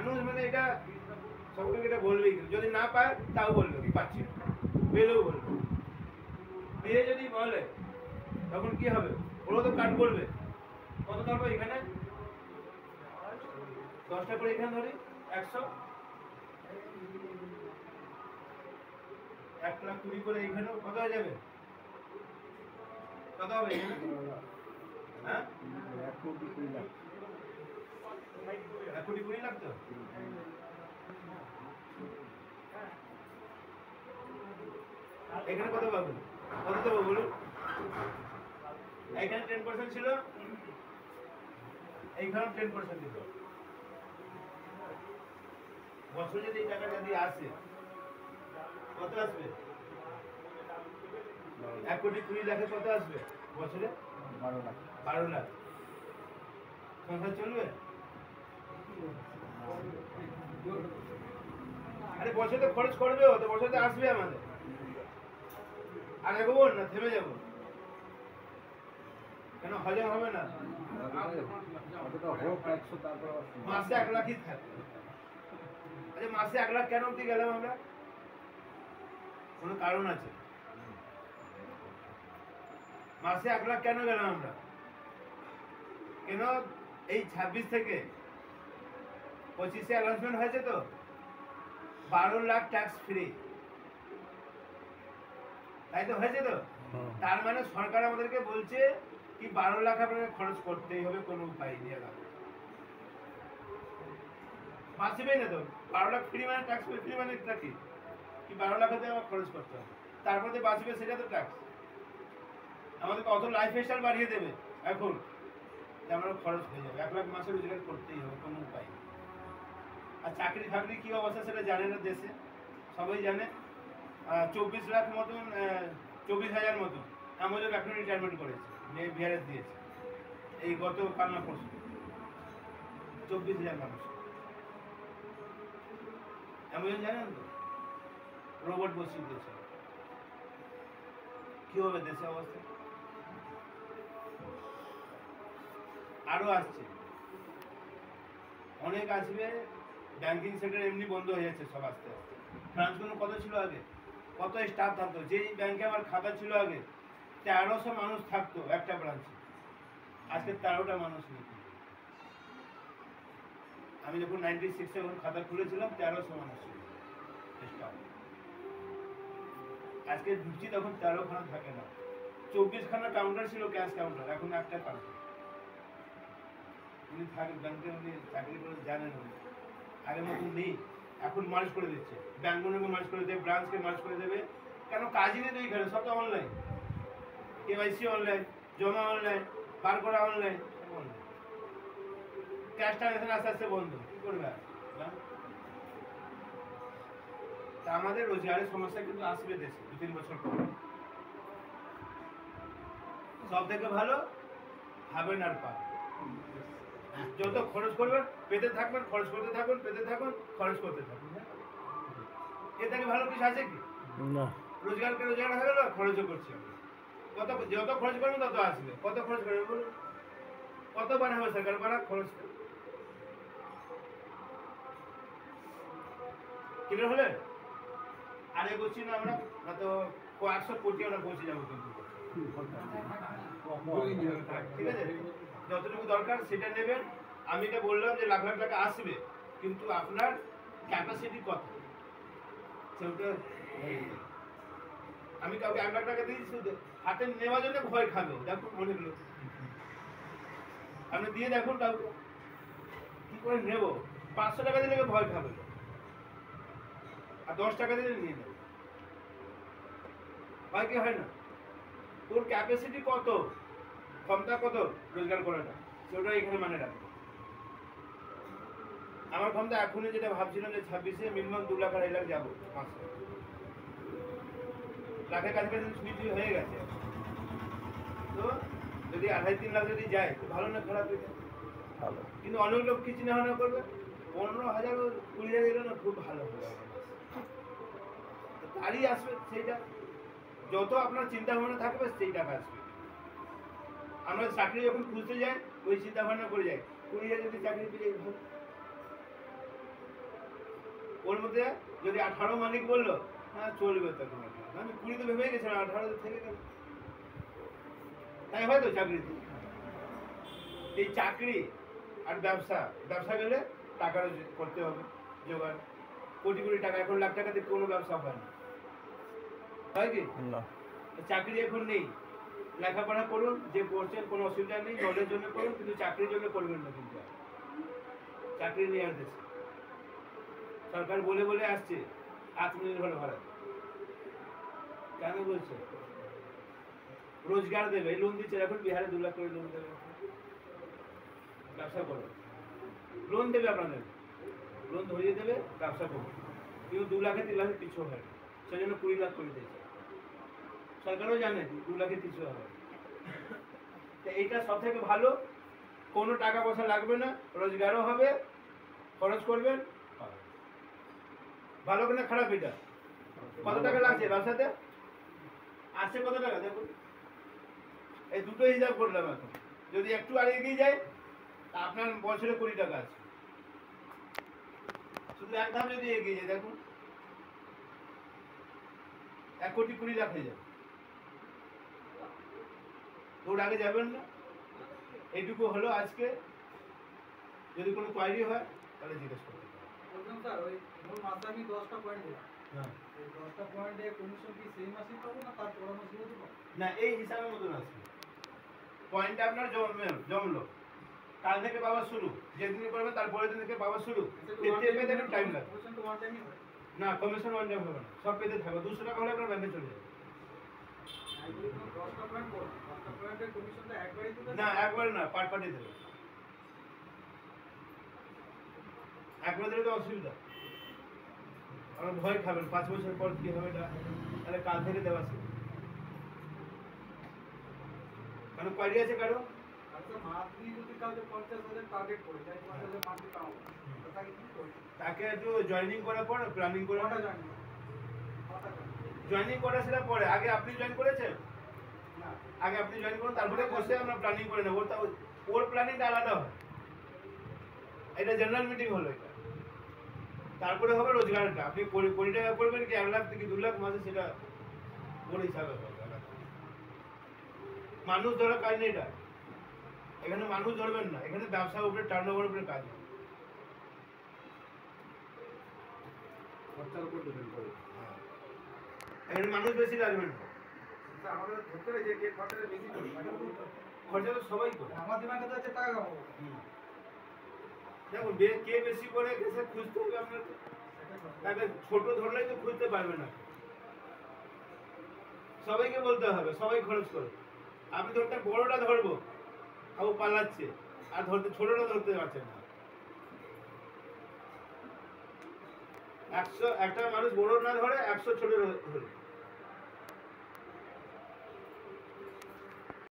মানুষ মানে এটা সকলকে এটা বলবেই, যদি না পায় তাও বলবে কি পাচ্ছি না, পেলেও বলবে। পেয়ে যদি বলে তখন কি হবে, ওরা তো কাট করবে। কত ধরবো এখানে 10টা করে, এখানে ধরি 100, 1,20,000 করে এখানে কত হয়ে যাবে, কত হবে এখানে? হ্যাঁ 1,20,00,000 তো। এখানে কত পাবো, কত দেবো বলুন? এখানে 10% ছিল, এইখানে 10% দিত। বছরে যদি এই টাকা যদি আসে কত আসবে? 1,20,00,000 কত আসবে বছরে? 12 লাখ। সংসার চলবে? আরে বছরে তো খরচ করবে, তো বছরে তো আসবে আমাদের। আর এগোবো না, থেমে যাবো কেন? হজম হবে না। মাসে 1 লাখই থাকে। আরে মাসে 1 লাখ কেন অব্দি গেলাম আমরা? কোনো কারণ আছে। মাসে 1 লাখ কেন গেলাম আমরা? কেন এই 26 থেকে 25-এ অ্যানাউন্সমেন্ট হয়েছে তো 12 লাখ ট্যাক্স ফ্রি, তাই তো হয়েছে তো? তার মানে সরকার আমাদেরকে বলছে কি 12 লাখ আপনাকে খরচ করতেই হবে, কোনো উপায় নেই। বাঁচবে না তো 12 লাখ ফ্রি মানে ট্যাক্স ফ্রি মানে কি 12 লাখ হতে আমার খরচ করতে হবে, তারপরে বাঁচবে সেটা তো ট্যাক্স। আমাদেরকে অত লাইফ স্টাইল বাড়িয়ে দেবে এখন যে আমরা খরচ হয়ে যাবে। 1 লাখ মাসে রোজগার করতেই হবে, কোনো উপায় নেই। আর চাকরি ফাকরি কি অবস্থা সেটা জানে না দেশে, সবাই জানে। 24 লাখ মতন, 24,000 মতন অ্যামাজন এখন রিটায়ারমেন্ট করেছে, ভিআরএস দিয়েছে এই গত কাল না পরশু। 24,000 মানুষ অ্যামাজন জানেন তো, রোবট বসিয়ে দিয়েছে। কি হবে দেশের অবস্থা? আরো আসছে, অনেক আসবে। ব্যাংকিং সেক্টর এমনি বন্ধ হয়ে যাচ্ছে সব আস্তে আস্তে। ব্রাঞ্চগুলো কত ছিল আগে, কত স্টাফ থাকতো? যেই ব্যাংকে আমার খাতা ছিল আগে 1300 মানুষ থাকতো একটা ব্রাঞ্চে, আজকে 13টা মানুষ নেই। আমি যখন 96-এ যখন খাতা খুলেছিলাম 1300 মানুষ ছিল স্টাফ। আজকে ঢুকছি তখন 13খানা থাকে না। 24খানা কাউন্টার ছিল, ক্যাশ কাউন্টার, এখন একটা কাউন্টার। উনি থাকে ব্যাংকে, উনি চাকরি করে জানেন, উনি আগের মতন নেই। এখন মার্জ করে দিচ্ছে, ব্যাংকগুলোকে মার্জ করে দেবে, ব্রাঞ্চকে মার্জ করে দেবে। কেন? কাজই নেই তো এইখানে, সব তো অনলাইন। কেওয়াইসি অনলাইন, জমা অনলাইন, বার করা অনলাইন, ক্যাশ ট্রানজাকশন আস্তে আস্তে বন্ধ। কি করবে? তা আমাদের রোজগারের সমস্যা কিন্তু আসবে দেশে 2-3 বছর পর। সব থেকে ভালো খাবেন আর পাবেন। যত খরচ করবেন পেতে থাকবেন, খরচ করতে থাকুন, পেতে থাকুন, খরচ করতে থাকুন। এর থেকে ভালো কিছু আছে কি? না। রোজগার হয়ে গেল, খরচও করছি আমরা। যত খরচ করবেন তত আসবে। কত খরচ করবেন বলুন? কত বানাবে সরকার? খরচ ক্লিয়ার হলে আর এগোচ্ছি না আমরা, না তো 100 কোটি আমরা পৌঁছে যাবো কিন্তু। ঠিক আছে, যতটুকু দরকার সেটা নেবেন। আমি এটা বললাম যে লাখ লাখ টাকা আসবে, কিন্তু আপনার ক্যাপাসিটি কত সেটা। আমি কাউকে 1 লাখ টাকা দিয়েছি, হাতে নেওয়ার জন্য ভয় খাবে। দেখুন অনেক লোক, আপনি দিয়ে দেখুন কাউকে কি করে নেব। 500 টাকা দিলে ভয় খাবে, আর 10 টাকা দিলে নিয়ে নেবে। হয় কি হয় না? তোর ক্যাপাসিটি কত, ক্ষমতা কত রোজগার করাটা, সেটা এখানে মানে রাখবে। আমার ক্ষমতা এখনই যেটা ভাবছিলাম যে 26-এ মিনিমাম 2 লাখ 2.5 লাখ যাবো মাসে, লাখের কাছাকাছি ছুঁই হয়ে গেছে। তো যদি 2.5-3 লাখ যদি যায় তো ভালো না খারাপ হয়ে যায়? ভালো। কিন্তু অনেক লোক কি চিন্তা ভাবনা করবে, 15,000 20,000 এলো না, খুব ভালো হবে, তারই আসবে সেইটা। যত আপনার চিন্তা ভাবনা থাকবে সেই টাকা আসবে। আমরা চাকরি যখন খুঁজতে যাই ওই চিন্তা ভাবনা করে যাই, 20,000 যদি চাকরি পেয়ে যাই ভালো। ওর মধ্যে যদি 18 মালিক বললো, হ্যাঁ চলবে তো কোনো একটা। আমি 20 তো ভেবেই গেছিলাম, 18 থেকে গেল। তাই হয়তো চাকরিতে এই চাকরি আর ব্যবসা, ব্যবসা গেলে টাকারও করতে হবে জোগাড়। কোটি কোটি টাকা, এখন লাখ টাকাতে কোনো ব্যবসা হয় না, হয় কি না। চাকরি এখন নেই। লেখাপড়া করুন, যে করছেন কোনো অসুবিধা নেই, নলের জন্য করুন, কিন্তু চাকরির জন্য করবেন না। কিন্তু চাকরি নিয়ে আসতেছে সরকার, বলে বলে আসছে আত্মনির্ভর ভারত। কেন বলছে? রোজগার দেবে, লোন দিচ্ছে। এখন বিহারে 2 লাখ করে লোন দেবে, ব্যবসা করো, লোন দেবে আপনাদের, লোন ধরিয়ে দেবে, ব্যবসা করো। কিন্তু 2 লাখে 3 লাখে কিছু হয় না, সেই জন্য 20 লাখ করে দিয়েছে। সরকারও জানে 2 লাখে কিছু হবে। এইটা সব থেকে ভালো, কোনো টাকা পয়সা লাগবে না, রোজগারও হবে, খরচ করবেন। ভালো কিনা খারাপ এটা? কত টাকা লাগছে ব্যবসাতে? আসছে কত টাকা দেখুন, এই দুটো হিসাব করলাম এখন। যদি একটু আর এগিয়ে যায়, তা আপনার বছরে 20 টাকা আছে। শুধু এক ধাপ যদি এগিয়ে যায়, দেখুন 1,20,00,000 হয়ে যাবে। তো ওর আগে যাবেন না। এইটুকু হলো আজকে। যদি কোনো কোয়ারি হয় তাহলে জিজ্ঞেস করতে পারেন। বললাম স্যার, ওই মূল মাসে আমি 10টা পয়েন্ট দিলাম, হ্যাঁ, এই 10টা পয়েন্টে কমিশন কি সেই মাসেই পাবো না তার পরের মাসে পাবো? না এই হিসাবের মতন আছে। পয়েন্টটা আপনার জমলো, কাল থেকে পাওয়া শুরু, যেদিন করবেন তারপরের দিন থেকে পাওয়া শুরু। পেতে পেতে একটু টাইম লাগবে। কমিশন তো ওয়ান টাইমই হয়। না, কমিশন ওয়ান টাইম হবে না, সব পেতে থাকবে। 200 টাকা হলে আপনার ব্যাংকে চলে যাবে। আমি বলি 10টা পয়েন্ট করো, 10টা পয়েন্টের কমিশনটা একবারই দিবে না, একবার না, পার্টি দেবে। একবার দিলে তো অসুবিধা, আপনার ভয় খাবেন 5 বছর পর কি হবে এটা, তাহলে কাল থেকে দেওয়া শুরু। কারণ কোয়ারি আছে কারো, আচ্ছা মান্থলি যদি কাউকে 50,000 টার্গেট করে তাই 50,000 মান্থলি পাবো, তো তাকে কি করবে? তাকে একটু জয়েনিং করার পর প্ল্যানিং করে, কটা জানি কটা জানি জয়েনিং করা সেটা পরে। আগে আপনি জয়েন করেছেন, না, আগে আপনি জয়েন করুন, তারপরে বসে আমরা প্ল্যানিং করে নেবো। ওর প্ল্যানিংটা আলাদা হয়, এটা জেনারেল মিটিং হলো এটা। তারপরে হবে রোজগারটা। আপনি 20 টাকা করবেন কি 1 লাখ থেকে 2 লাখ মাসে, সেটা ওর হিসাবে হবে। মানুষ ধরা কাজ নেই এটা, এখানে মানুষ ধরবেন না, এখানে ব্যবসার উপরে, টার্নওভার উপরে কাজ হবে। খরচার উপর ডিপেন্ড করে। এখানে মানুষ বেশি লাগবে না, আচ্ছা আমাদের ধরতে হবে যে কে খরচাটা বেশি করবে, খরচা তো সবাই করে। আমার দিমাগে তো আছে টাকা কামাবো, দেখুন কে বেশি করে সে খুঁজতে হবে আপনার। তাকে ছোট ধরলেই তো খুঁজতে পারবে না, সবাইকে বলতে হবে, সবাই খরচ করে। আপনি ধরতে বড়টা ধরবো, আর ও পালাচ্ছে, আর ধরতে ছোটটা ধরতে পারছেন না। 100 একটা মানুষ বড় না ধরে 100 ছোট ধরে।